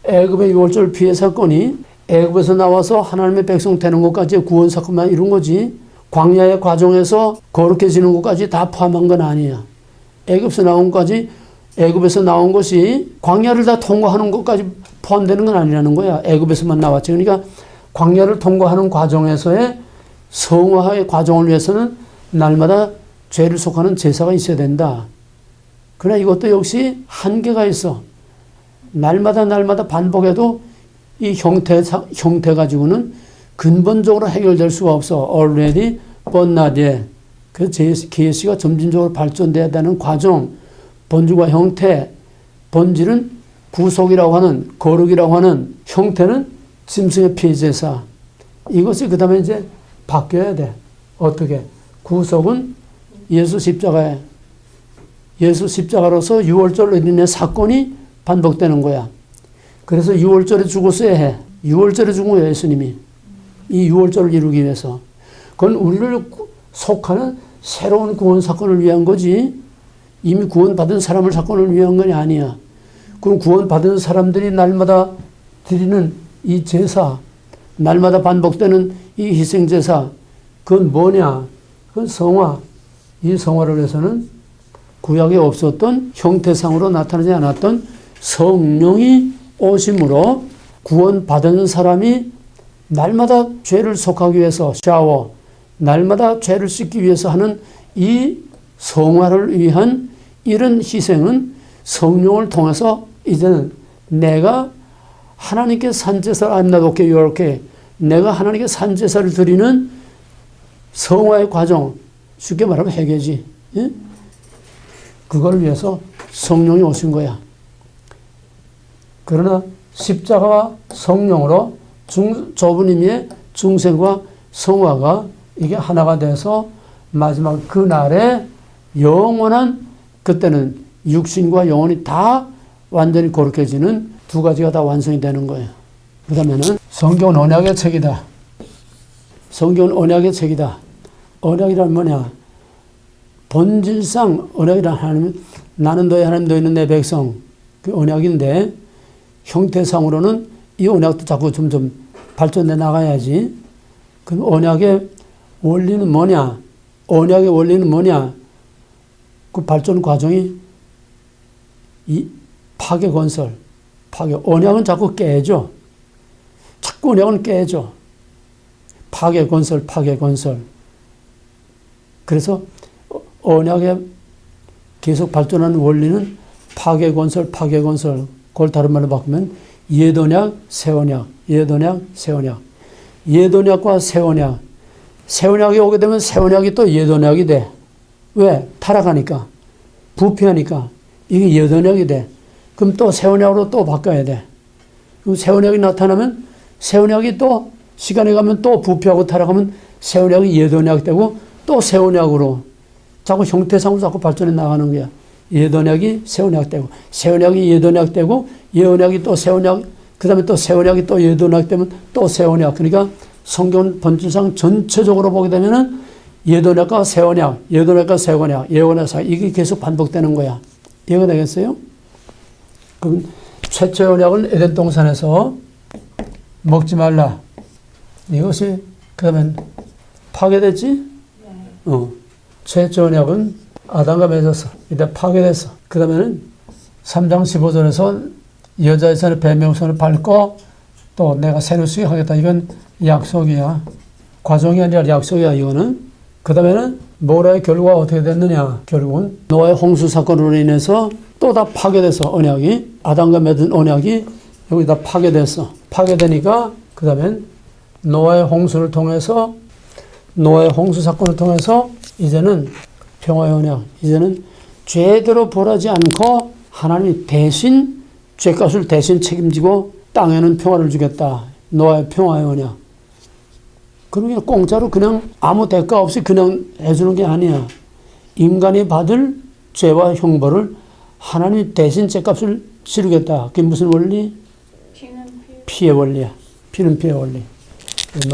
애굽의 6월절 피해 사건이 애굽에서 나와서 하나님의 백성 되는 것까지의 구원 사건만 이룬 거지 광야의 과정에서 거룩해지는 것까지 다 포함한 건 아니야. 애굽에서 나온 것이 광야를 다 통과하는 것까지 포함되는 건 아니라는 거야. 애굽에서만 나왔지. 그러니까 광야를 통과하는 과정에서의 성화의 과정을 위해서는 날마다 죄를 속하는 제사가 있어야 된다. 그러나 이것도 역시 한계가 있어. 날마다 반복해도 이 형태 가지고는 근본적으로 해결될 수가 없어. already but not yet. 그 계시가 점진적으로 발전돼야 되는 과정, 본질과 형태, 본질은 구속이라고 하는, 거룩이라고 하는, 형태는 짐승의 피제사. 이것이 그 다음에 이제 바뀌어야 돼. 어떻게? 구속은 예수 십자가로서 6월절 어린의 사건이 반복되는 거야. 그래서 6월절에 죽었어야 해. 6월절에 죽은 거야, 예수님이. 이 6월절을 이루기 위해서. 그건 우리를 속하는 새로운 구원 사건을 위한 거지. 이미 구원받은 사람을 사건을 위한 건 아니야. 그럼 구원받은 사람들이 날마다 드리는 이 제사, 날마다 반복되는 이 희생제사, 그건 뭐냐? 그건 성화. 이 성화를 위해서는 구약에 없었던 형태상으로 나타나지 않았던 성령이 오심으로 구원받은 사람이 날마다 죄를 속하기 위해서 샤워, 날마다 죄를 씻기 위해서 하는 이 성화를 위한 이런 희생은 성령을 통해서 이제는 내가 하나님께 산제사를 I'm not okay, you're okay. 내가 하나님께 산제사를 드리는 성화의 과정, 쉽게 말하면 회개지. 예? 그걸 위해서 성령이 오신 거야. 그러나 십자가와 성령으로 좁은 의미의 중생과 성화가 이게 하나가 돼서 마지막 그날에 영원한, 그때는 육신과 영혼이 다 완전히 거룩해지는 두 가지가 다 완성이 되는 거예요. 그 다음에는 성경은 언약의 책이다. 성경은 언약의 책이다. 언약이란 뭐냐? 본질상 언약이란 하나님은 나는 너의 하나님, 너희는 내 백성. 그 언약인데 형태상으로는 이 언약도 자꾸 점점 발전돼 나가야지. 그럼 언약의 원리는 뭐냐? 언약의 원리는 뭐냐? 그 발전 과정이 이 파괴 건설, 파괴. 언약은 자꾸 깨져. 자꾸 언약은 깨져. 파괴 건설, 파괴 건설. 그래서 언약에 계속 발전하는 원리는 파괴 건설, 파괴 건설. 그걸 다른 말로 바꾸면 옛 언약, 새 언약, 옛 언약, 새 언약. 옛 언약과 새 언약. 새 언약이 오게 되면 새 언약이 또 옛 언약이 돼. 왜? 타락하니까. 부패하니까. 이게 옛 언약이 돼. 그럼 또 새 언약으로 또 바꿔야 돼. 그럼 새 언약이 나타나면 새 언약이 또 시간이 가면 또 부패하고 타락하면 새 언약이 옛 언약이 되고 또 새 언약으로 자꾸 형태상으로 자꾸 발전해 나가는 거야. 옛 언약이 새 언약 되고 새 언약이 옛 언약 되고 옛 언약이 또 새 언약, 그 다음에 또 새 언약이 또 옛 언약 되면 또 새 언약. 그러니까 성경 본질상 전체적으로 보게 되면은 옛 언약과 새 언약, 옛 언약과 새 언약, 옛 언약 사이 이게 계속 반복되는 거야. 이해가 되겠어요? 그럼 최초의 언약은 에덴 동산에서 먹지 말라. 이것이 그러면 파괴됐지? 최초 언약은 아담과 맺어서 이때 파괴됐어. 그 다음에는 3장 15절에서 여자의 손에 배명손을 밟고 또 내가 새로 수익하겠다. 이건 약속이야. 과정이 아니라 약속이야, 이거는. 그 다음에는 노아의 결과가 어떻게 됐느냐. 결국은 노아의 홍수 사건으로 인해서 또 다 파괴돼서 언약이, 아담과 맺은 언약이 여기다 파괴됐어. 파괴되니까 그 다음엔 노아의 홍수를 통해서, 노아의 홍수 사건을 통해서 이제는 평화의 언약, 이제는 죄대로 벌하지 않고 하나님이 대신 죄값을 대신 책임지고 땅에는 평화를 주겠다. 노아의 평화의 언약. 그러면 공짜로 그냥 아무 대가 없이 그냥 해주는 게 아니야. 인간이 받을 죄와 형벌을 하나님이 대신 죄값을 치르겠다. 그게 무슨 원리? 피의 원리야. 피는 피의 원리.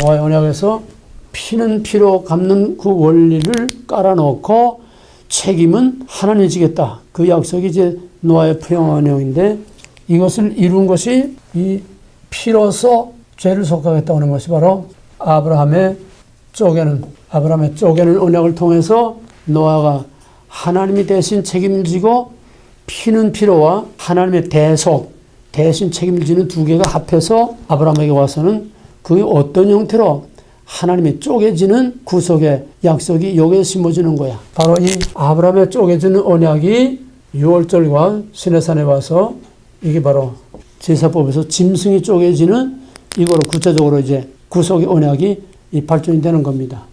노아의 언약에서 피는 피로 갚는 그 원리를 깔아놓고 책임은 하나님이 지겠다. 그 약속이 이제 노아의 평화 언약인데 이것을 이룬 것이 이 피로서 죄를 속하겠다고 하는 것이 바로 아브라함의 쪼개는 언약을 통해서 노아가 하나님이 대신 책임을 지고 피는 피로와 하나님의 대신 책임을 지는 두 개가 합해서 아브라함에게 와서는 그게 어떤 형태로 하나님이 쪼개지는 구속의 약속이 여기에 심어지는 거야. 바로 이 아브라함의 쪼개지는 언약이 6월절과 시내산에 와서 이게 바로 제사법에서 짐승이 쪼개지는 이거로 구체적으로 이제 구속의 언약이 이 발전이 되는 겁니다.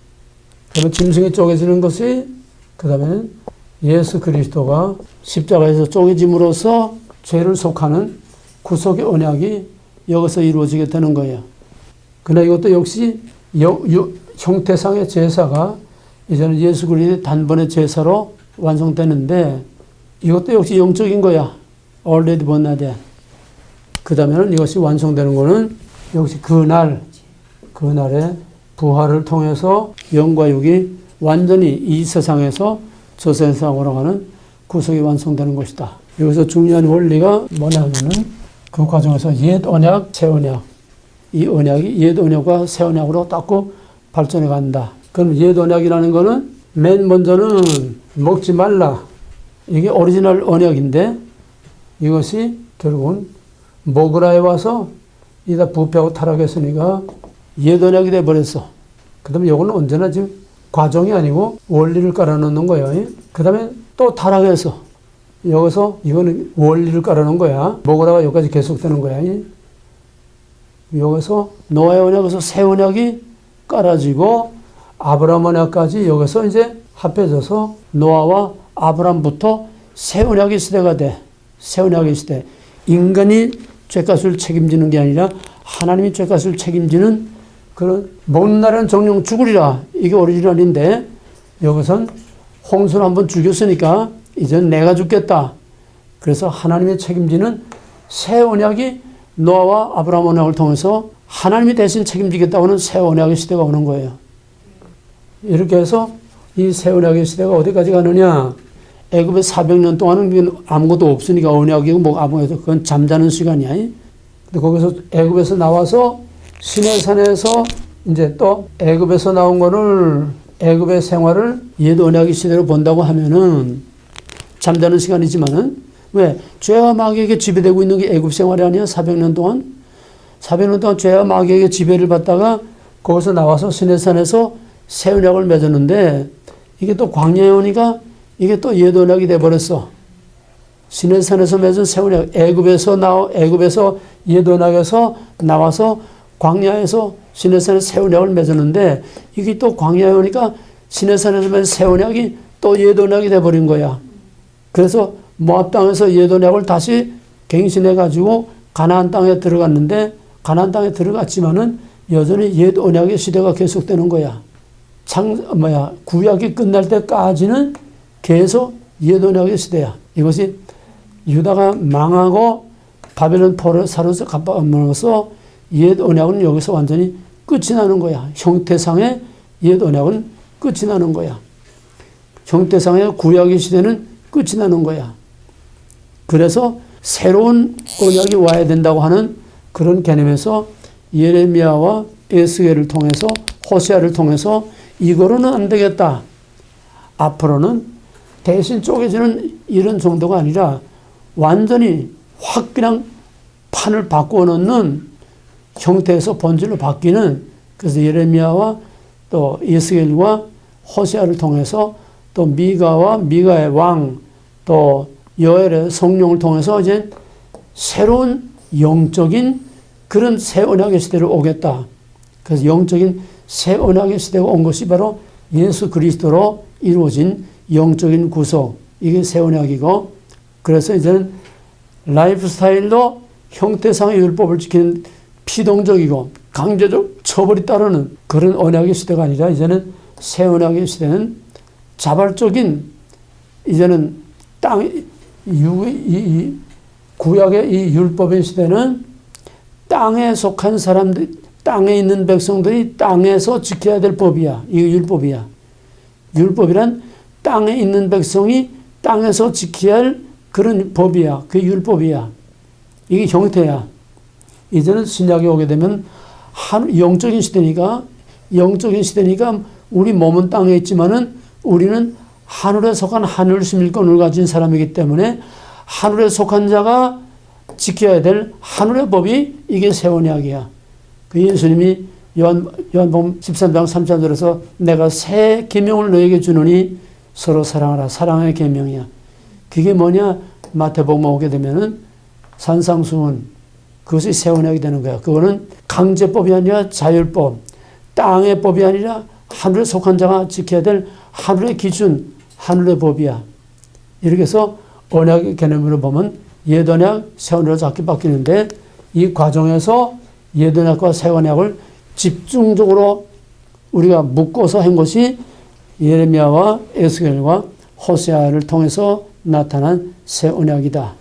그러면 짐승이 쪼개지는 것이 그 다음에는 예수 그리스도가 십자가에서 쪼개짐으로써 죄를 속하는 구속의 언약이 여기서 이루어지게 되는 거예요. 그러나 이것도 역시 형태상의 제사가 이제는 예수 그리스도의 단번의 제사로 완성되는데 이것도 역시 영적인 거야. already born again. 그 다음에는 이것이 완성되는 거는 역시 그날의 부활을 통해서 영과 육이 완전히 이 세상에서 저 세상으로 가는 구속이 완성되는 것이다. 여기서 중요한 원리가 뭐냐면은 그 과정에서 옛 언약, 새 언약. 이 언약이 옛 언약과 새 언약으로 닦고 발전해 간다. 그럼 옛 언약이라는 거는 맨 먼저는 먹지 말라. 이게 오리지널 언약인데 이것이 결국은 먹으라에 와서 이다 부패하고 타락했으니까 옛 언약이 돼버렸어. 그 다음에 이거는 언제나 지금 과정이 아니고 원리를 깔아놓는 거예요. 그 다음에 또 타락해서 여기서 이거는 원리를 깔아놓은 거야. 먹으라가 여기까지 계속되는 거야. 여기서 노아의 언약에서 새 언약이 깔아지고 아브라함 언약까지 여기서 이제 합해져서 노아와 아브라함부터 새 언약의 시대가 돼. 새 언약의 시대. 인간이 죄값을 책임지는 게 아니라 하나님이 죄값을 책임지는 그런 먼 날은 정령 죽으리라. 이게 오리지널인데 여기선 홍수를 한번 죽였으니까 이제는 내가 죽겠다. 그래서 하나님이 책임지는 새 언약이 노아와 아브라함 언약을 통해서 하나님이 대신 책임지겠다고 하는 새 언약의 시대가 오는 거예요. 이렇게 해서 이 새 언약의 시대가 어디까지 가느냐. 애굽에 400년 동안은 아무것도 없으니까 언약이고 뭐 아무것도 그건 잠자는 시간이야. 근데 거기서 애굽에서 나와서 시내산에서 이제 또 애굽에서 나온 거를 애굽의 생활을 옛 언약의 시대로 본다고 하면은 잠자는 시간이지만은 왜? 죄와 마귀에게 지배되고 있는 게 애굽 생활이 아니야? 400년 동안? 400년 동안 죄와 마귀에게 지배를 받다가 거기서 나와서 시내산에서 새 언약을 맺었는데 이게 또 광야에 오니까 이게 또 옛 언약이 돼버렸어. 시내산에서 맺은 새 언약, 애굽에서 옛 언약에서 나와서 광야에서 시내산에서 새 언약을 맺었는데 이게 또 광야에 오니까 시내산에서 맺은 새 언약이 또 옛 언약이 돼버린 거야. 그래서 모압 땅에서 옛 언약을 다시 갱신해 가지고 가나안 땅에 들어갔는데 가나안 땅에 들어갔지만은 여전히 옛 언약의 시대가 계속되는 거야. 구약이 끝날 때까지는 계속 옛 언약의 시대야. 이것이 유다가 망하고 바벨론 포로 사로서 갚아먹어서 옛 언약은 여기서 완전히 끝이 나는 거야. 형태상의 옛 언약은 끝이 나는 거야. 형태상의 구약의 시대는 끝이 나는 거야. 그래서 새로운 언약이 와야 된다고 하는 그런 개념에서 예레미야와 에스겔을 통해서 호세아를 통해서 이거로는 안 되겠다. 앞으로는 대신 쪼개지는 이런 정도가 아니라 완전히 확 그냥 판을 바꾸어 놓는 형태에서 본질로 바뀌는 그래서 예레미야와 또 에스겔과 호세아를 통해서 또 미가의 왕 또 여엘의 성령을 통해서 이제 새로운 영적인 그런 새 언약의 시대로 오겠다. 그래서 영적인 새 언약의 시대가 온 것이 바로 예수 그리스도로 이루어진 영적인 구속. 이게 새 언약이고 그래서 이제는 라이프 스타일도 형태상의 율법을 지키는 피동적이고 강제적 처벌이 따르는 그런 언약의 시대가 아니라 이제는 새 언약의 시대는 자발적인 이제는 구약의 이 율법의 시대는 땅에 속한 사람들, 땅에 있는 백성들이 땅에서 지켜야 될 법이야. 이게 율법이야. 율법이란 땅에 있는 백성이 땅에서 지켜야 할 그런 법이야. 그게 율법이야. 이게 형태야. 이제는 신약에 오게 되면 영적인 시대니까 우리 몸은 땅에 있지만은 우리는 하늘에 속한 하늘 시민권을 가진 사람이기 때문에 하늘에 속한 자가 지켜야 될 하늘의 법이 이게 새 언약이야. 그 예수님이 요한복음 13장 3절에서 내가 새 계명을 너에게 주노니 서로 사랑하라. 사랑의 계명이야. 그게 뭐냐? 마태복음 오게 되면은 산상수훈 그것이 새 언약이 되는 거야. 그거는 강제법이 아니라 자율법, 땅의 법이 아니라 하늘에 속한 자가 지켜야 될 하늘의 기준, 하늘의 법이야. 이렇게 해서 언약의 개념으로 보면 옛 언약, 새 언약으로 자꾸 바뀌는데 이 과정에서 옛 언약과 새 언약을 집중적으로 우리가 묶어서 한 것이 예레미야와 에스겔과 호세아를 통해서 나타난 새 언약이다.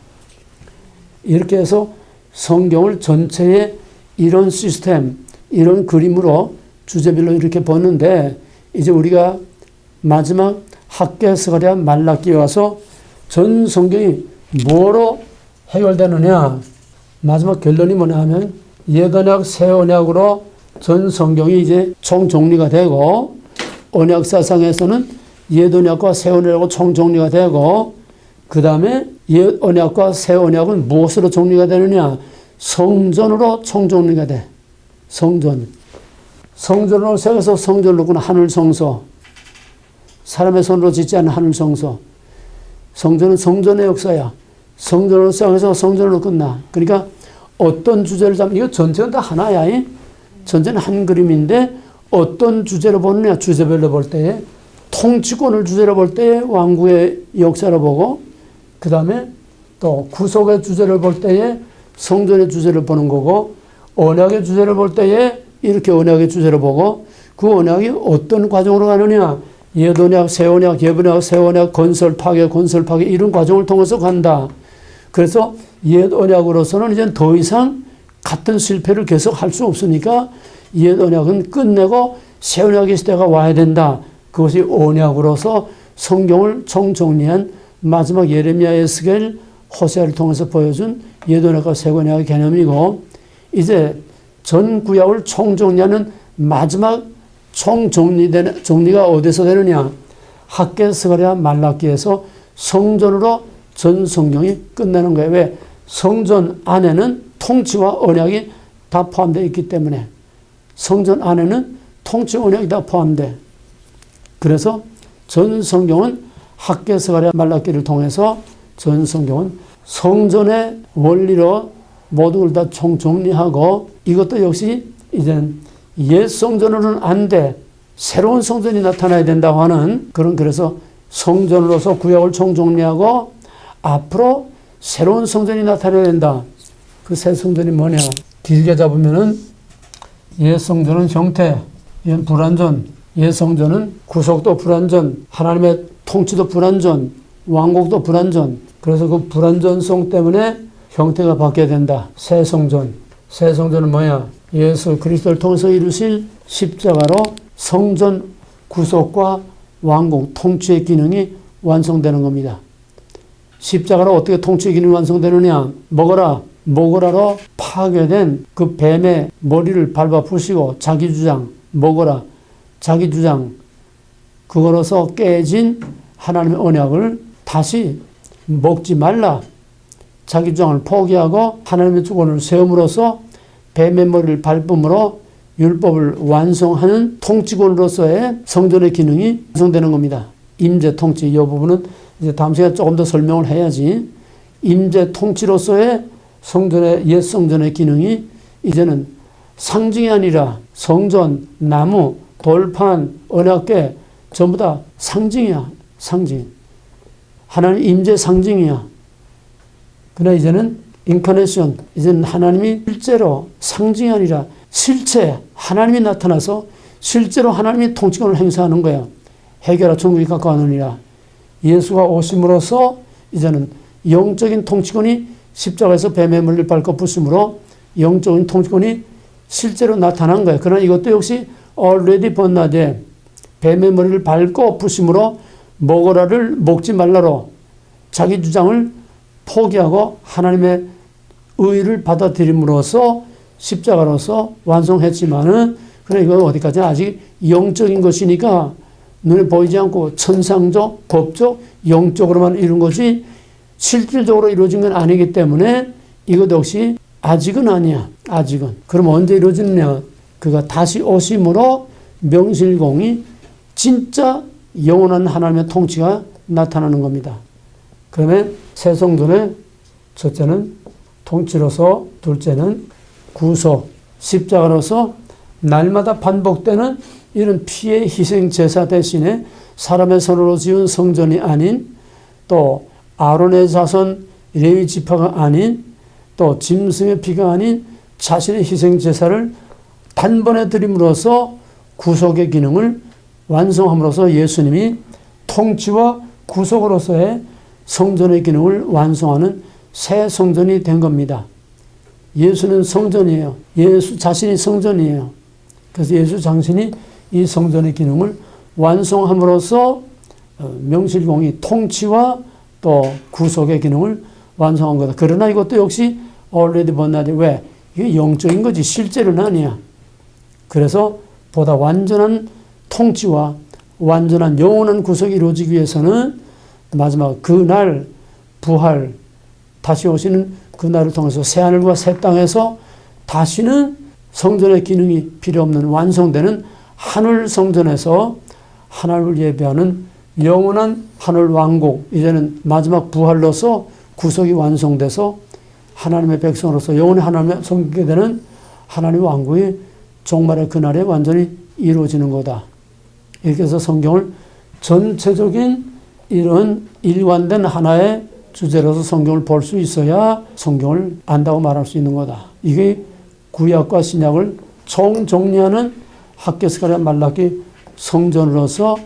이렇게 해서 성경을 전체의 이런 시스템, 이런 그림으로 주제별로 이렇게 보는데 이제 우리가 마지막 학개 스가랴 말라기에 와서 전 성경이 뭐로 해결되느냐? 마지막 결론이 뭐냐 하면 옛 언약, 새 언약으로 전 성경이 이제 총정리가 되고 언약 사상에서는 옛 언약과 새 언약으로 총정리가 되고 그 다음에 옛 언약과 새 언약은 무엇으로 정리가 되느냐? 성전으로 총정리가 돼. 성전. 성전으로 세워서 성전으로 군 하늘 성소. 사람의 손으로 짓지 않은 하늘 성소. 성전은 성전의 역사야. 성전으로 시작해서 성전으로 끝나. 그러니까 어떤 주제를 잡으면 이거 전체는 다 하나야. 전체는 한 그림인데 어떤 주제로 보느냐. 주제별로 볼 때에 통치권을 주제로 볼 때에 왕국의 역사를 보고 그 다음에 또 구속의 주제를 볼 때에 성전의 주제를 보는 거고 언약의 주제를 볼 때에 이렇게 언약의 주제를 보고 그 언약이 어떤 과정으로 가느냐. 옛 언약, 새 언약, 옛 언약, 새 언약, 건설, 파괴 이런 과정을 통해서 간다. 그래서 옛 언약으로서는 이제 더 이상 같은 실패를 계속 할 수 없으니까 옛 언약은 끝내고 새 언약의 시대가 와야 된다. 그것이 언약으로서 성경을 총정리한 마지막 예레미야, 에스겔, 호세아를 통해서 보여준 옛 언약과 새 언약의 개념이고 이제 전 구약을 총정리하는 마지막 정리가 어디서 되느냐? 학개, 스가랴, 말라기에서 성전으로 전 성경이 끝나는 거예요. 왜? 성전 안에는 통치와 언약이 다 포함되어 있기 때문에 성전 안에는 통치 언약이 다 포함돼. 그래서 전 성경은 학개, 스가랴, 말라기를 통해서 전 성경은 성전의 원리로 모두를 다 총정리하고 이것도 역시 이제는 옛 성전으로는 안 돼. 새로운 성전이 나타나야 된다고 하는 그래서 성전으로서 구약을 총정리하고 앞으로 새로운 성전이 나타나야 된다. 그 새 성전이 뭐냐? 길게 잡으면은 옛 성전은 형태, 옛 불완전, 옛 성전은 구속도 불완전, 하나님의 통치도 불완전, 왕국도 불완전. 그래서 그 불완전성 때문에 형태가 바뀌어야 된다. 새 성전. 새 성전은 뭐야? 예수 그리스도를 통해서 이루실 십자가로 성전 구속과 왕국 통치의 기능이 완성되는 겁니다. 십자가로 어떻게 통치의 기능이 완성되느냐? 먹어라로 파괴된 그 뱀의 머리를 밟아 부시고 자기 주장 먹어라. 자기 주장 그거로서 깨진 하나님의 언약을 다시 먹지 말라. 자기 주장을 포기하고 하나님의 주권을 세움으로써 뱀의 머리를 밟음으로 율법을 완성하는 통치권으로서의 성전의 기능이 완성되는 겁니다. 임재 통치 이 부분은 이제 다음 시간에 조금 더 설명을 해야지. 임재 통치로서의 성전의 옛 성전의 기능이 이제는 상징이 아니라 성전, 나무, 돌판, 언약궤 전부 다 상징이야. 상징. 하나님 임재 상징이야. 그러나 이제는 인카네이션, 이제는 하나님이 실제로 상징이 아니라 실체 하나님이 나타나서 실제로 하나님이 통치권을 행사하는 거야. 해결하 천국이 가까워하느니라. 예수가 오심으로써 이제는 영적인 통치권이 십자가에서 뱀의 머리를 밟고 부심으로 영적인 통치권이 실제로 나타난 거예요. 그러나 이것도 역시 already 번나되 뱀의 머리를 밟고 부심으로 먹어라를 먹지 말라로 자기 주장을 포기하고 하나님의 의를 받아들임으로써 십자가로서 완성했지만은 그래 이건 어디까지 아직 영적인 것이니까 눈에 보이지 않고 천상적, 법적, 영적으로만 이룬 것이 실질적으로 이루어진 건 아니기 때문에 이것 역시 아직은 아니야. 아직은. 그럼 언제 이루어지느냐? 그가 다시 오심으로 명실공히 진짜 영원한 하나님의 통치가 나타나는 겁니다. 그러면 새 성전의 첫째는 통치로서, 둘째는 구속, 십자가로서 날마다 반복되는 이런 피의 희생 제사 대신에 사람의 손으로 지은 성전이 아닌 또 아론의 자손 레위 지파가 아닌 또 짐승의 피가 아닌 자신의 희생 제사를 단번에 드림으로써 구속의 기능을 완성함으로써 예수님이 통치와 구속으로서의 성전의 기능을 완성하는 새 성전이 된 겁니다. 예수는 성전이에요. 예수 자신이 성전이에요. 그래서 예수 자신이 이 성전의 기능을 완성함으로써 명실공히 통치와 또 구속의 기능을 완성한 거다. 그러나 이것도 역시 already but not yet. 왜? 이게 영적인 거지 실제로는 아니야. 그래서 보다 완전한 통치와 완전한 영원한 구속이 이루어지기 위해서는 마지막 그날 부활 다시 오시는 그날을 통해서 새하늘과 새 땅에서 다시는 성전의 기능이 필요 없는 완성되는 하늘 성전에서 하나님을 예배하는 영원한 하늘 왕국, 이제는 마지막 부활로서 구속이 완성돼서 하나님의 백성으로서 영원히 하나님의 섬기게 되는 하나님의 왕국이 종말의 그날에 완전히 이루어지는 거다. 이렇게 해서 성경을 전체적인 이런 일관된 하나의 주제로서 성경을 볼 수 있어야 성경을 안다고 말할 수 있는 거다. 이게 구약과 신약을 총정리하는 학개스가랴 말라기 성전으로서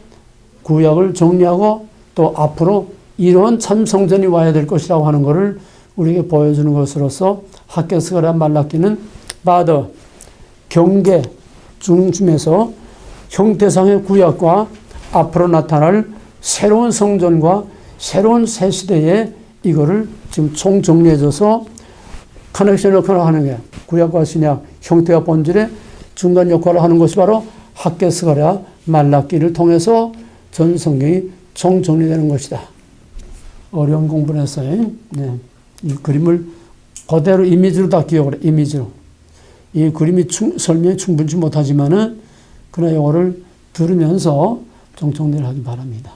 구약을 정리하고 또 앞으로 이런 참 성전이 와야 될 것이라고 하는 것을 우리에게 보여주는 것으로서 학개스가랴 말라기는 바더 경계 중심에서 형태상의 구약과 앞으로 나타날 새로운 성전과 새로운 새 시대에 이거를 지금 총정리해줘서 커넥션 역할을 하는 게 구약과 신약 형태와 본질의 중간 역할을 하는 것이 바로 학개스가랴 말라기를 통해서 전 성경이 총정리되는 것이다. 어려운 공부를 했어요. 네. 이 그림을 그대로 이미지로 다 기억을 해. 이미지로. 이 그림이 설명이 충분치 못하지만은 그러나 이거를 들으면서 좀 정리를 하기 바랍니다.